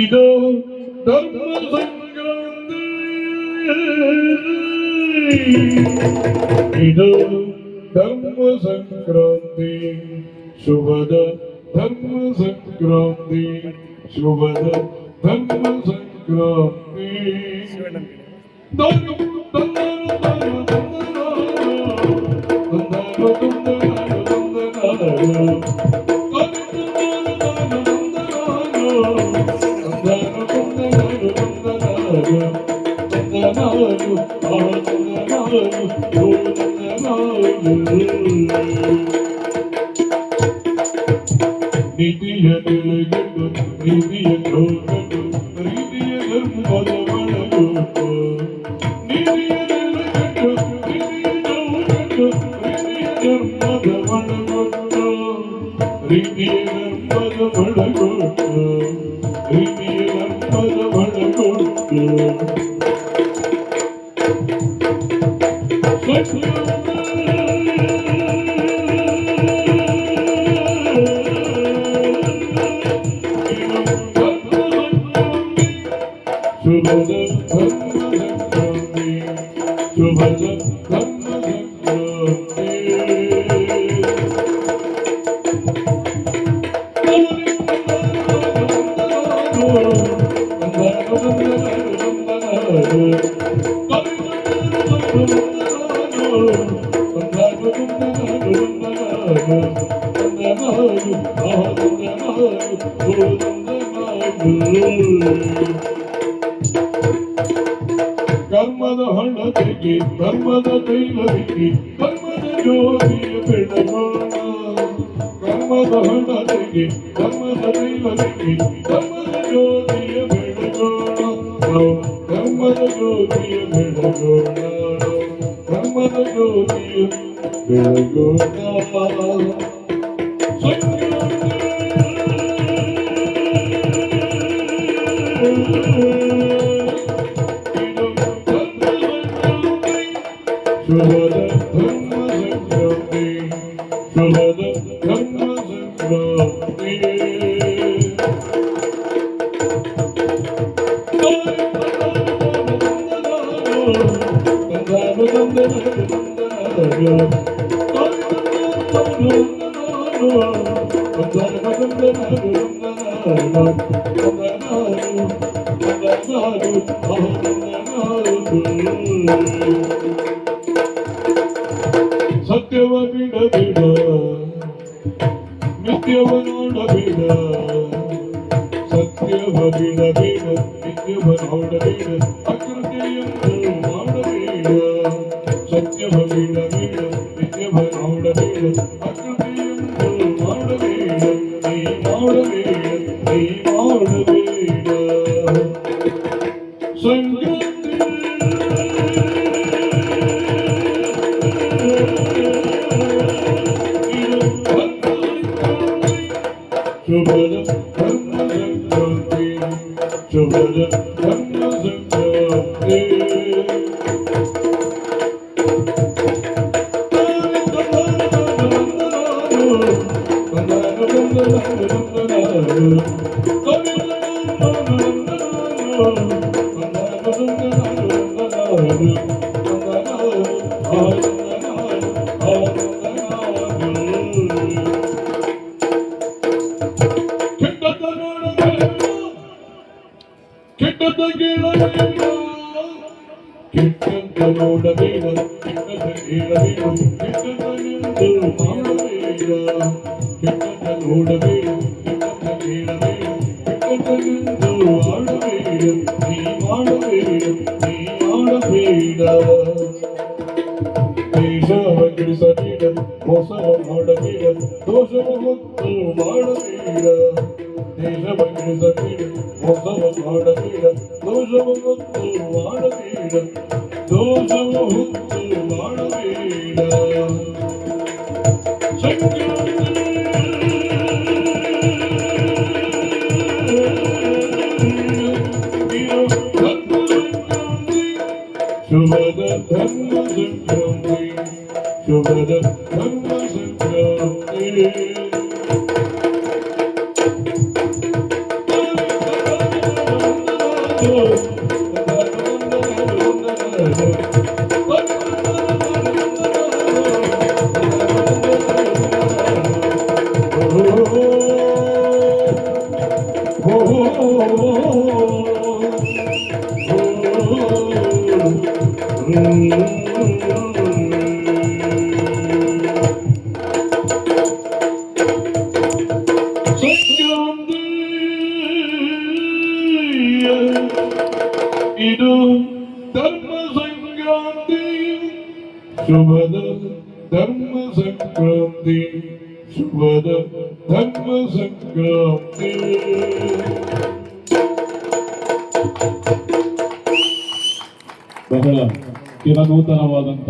ಇದು ಧರ್ಮ ಸಂಕ್ರಾಂತಿ, ಇದು ಧರ್ಮ ಸಂಕ್ರಾಂತಿ, ಶುಭದ ಧರ್ಮ ಸಂಕ್ರಾಂತಿ, ಶುಭದ ಧರ್ಮ ಸಂಕ್ರಾಂತಿ. ನೀತಿಯ ನೆಲೆಗಟ್ಟು, ನೀತಿಯ ಗೌರವಟ್ಟು, ರೀತಿಯ ಧರ್ಮದ ಒಳಗೊಟ್ಟು, ನೀತಿಯ ನೆಲೆಗಟ್ಟು, ನೀತಿಯ ಗೌರವಟ್ಟು, ರೀತಿಯ ಧರ್ಮದ ಒಳಗೊಟ್ಟು, ರೀತಿಯ ಧರ್ಮದ ಒಳಗೊಟ್ಟು, ರೀತಿಯ ಧರ್ಮದ ಒಳಗೊಟ್ಟು. ಶುಭದ ಧರ್ಮ ಸಂಕ್ರಾಂತಿ, ಶುಭದ ಧರ್ಮ ಸಂಕ್ರಾಂತಿ. ಕರ್ಮದ ಹಣತೆಗೆ, ಧರ್ಮದ ಕೈಲವಿಗೆ, ಧರ್ಮದ ಜ್ಯೋತಿಯ ಬೆಳಗೋಣ. ಕರ್ಮದ ಹಣತೆಗೆ, ಧರ್ಮದ ಕೈಲವಿಗೆ, ಧರ್ಮದ ಜ್ಯೋತಿಯ ಬೆಳಗೋಣ. ಧರ್ಮದ ಜ್ಯೋತಿಯ ಬೆಳಗೋಣ, ಧರ್ಮದ ಜ್ಯೋತಿಯ ಬೆಳಗೋಣ. ಶುಭದ ಧರ್ಮ ಸಂಕ್ರಾಂತಿ, ಶುಭದ ಧರ್ಮ ಸಂಕ್ರಾಂತಿ. ಸತ್ಯವ ಬಿಡಬೇಡ, ನಿತ್ಯವ ನೋಡಬೇಡ. ಸತ್ಯವ ಬಿಡಬೇಡ, ನಿತ್ಯವ ನೋಡಬೇಡ, ಅಕೃತಿಯನ್ನು ಮಾಡಬೇಡ. ಸತ್ಯವ ಬಿಡಬೇಡ, ನಿತ್ಯವ ನೋಡಬೇಡ, ಅಕೃತಿಯನ್ನು ಮಾಡಬೇಡ. ನೀ ಮಾಡಬೇಡ, ನೀ ಮಾಡಬೇಡ. ಸಂಕ್ರಾಂತಿ ಶುಭದ ಧರ್ಮ ಸಂಕ್ರಾಂತಿ, ಶುಭದ ಧರ್ಮ ಸಂಕ್ರಾಂತಿ. ಕೆಟ್ಟದ ಕೇಳಬೇಡ, ಕೆಟ್ಟಂತ ನೋಡಬೇಡ, ಕೆಟ್ಟದ ಕೇಳಬೇಡ, ಕೆಟ್ಟದೆಂದು ಮಾಡಬೇಡ. ಕೆಟ್ಟದ ನೋಡಬೇಡ, ಕೆಟ್ಟದ ಕೇಳಬೇಡ, ಕೆಟ್ಟದೆಂದು ಮಾಡಬೇಡ. ನೀ ಮಾಡಬೇಡ, ನೀ ಮಾಡಬೇಡ. ದೇಶವ ಕೆಡಿಸಬೇಡ, ಮೋಸವ ಮಾಡಬೇಡ, ದೋಷವ ಹೊತ್ತು ಮಾಡಬೇಡ. ದೇಶವ ಕೆಡಿಸಬೇಡ, ಮೋಸವ ಮಾಡಬೇಡ, ದೋಷವ ಹೊತ್ತು ಮಾಡಬೇಡ. ದೋಷವ ಹೊತ್ತು ಮಾಡಬೇಡ. ಶುಭದ ಧರ್ಮ ಸಂಕ್ರಾಂತಿ, ಶುಭದ ಧರ್ಮ ಸಂಕ್ರಾಂತಿ. ಧರ್ಮ ಸಂಕ್ರಾಂತಿ ಶುಭದ ಧರ್ಮ ಸಂಕ್ರಾಂತಿ. ಬಹಳ ಚಿರನೂತನವಾದಂತಹ